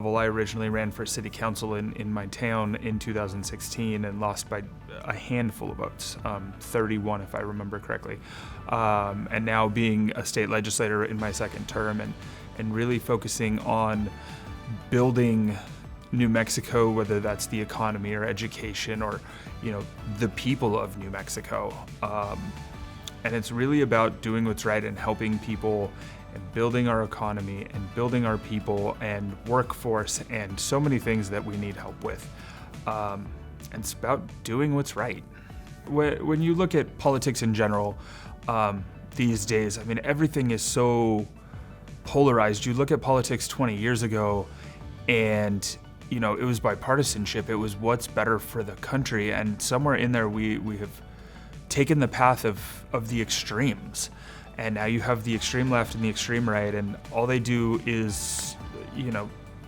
Well, I originally ran for city council in my town in 2016 and lost by a handful of votes, 31 if I remember correctly. And now being a state legislator in my second term and really focusing on building New Mexico, whether that's the economy or education or, the people of New Mexico. And it's really about doing what's right and helping people and building our economy and building our people and workforce and so many things that we need help with. And it's about doing what's right. When you look at politics in general, these days, everything is so polarized. You look at politics 20 years ago and, it was bipartisanship. It was what's better for the country. And somewhere in there, we have taken the path of the extremes. And now you have the extreme left and the extreme right, and all they do is,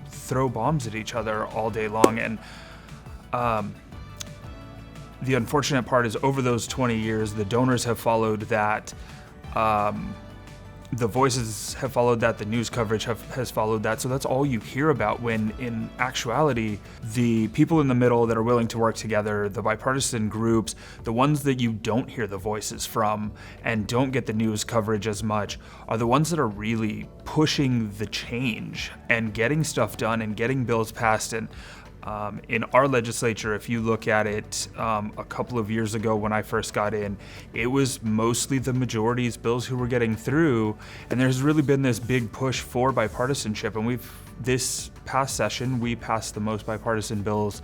throw bombs at each other all day long. And the unfortunate part is over those 20 years, the donors have followed that, the voices have followed that, the news coverage has followed that. So that's all you hear about, when in actuality, the people in the middle that are willing to work together, the bipartisan groups, the ones that you don't hear the voices from and don't get the news coverage as much, are the ones that are really pushing the change and getting stuff done and getting bills passed. And in our legislature, if you look at it, a couple of years ago when I first got in, it was mostly the majority's bills who were getting through, and there's really been this big push for bipartisanship. And this past session, we passed the most bipartisan bills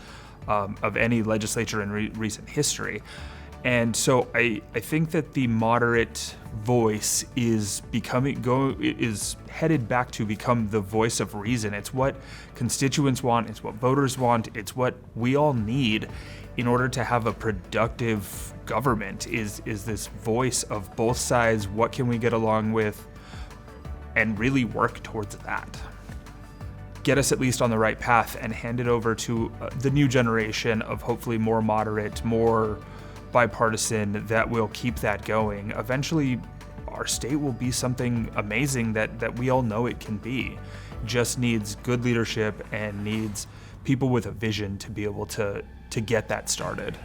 of any legislature in recent history. And so I think that the moderate voice is headed back to become the voice of reason. It's what constituents want, it's what voters want, it's what we all need in order to have a productive government, is this voice of both sides. What can we get along with, and really work towards that. Get us at least on the right path and hand it over to the new generation of hopefully more moderate, more bipartisan, that will keep that going. Eventually, our state will be something amazing that we all know it can be. Just needs good leadership and needs people with a vision to be able to get that started.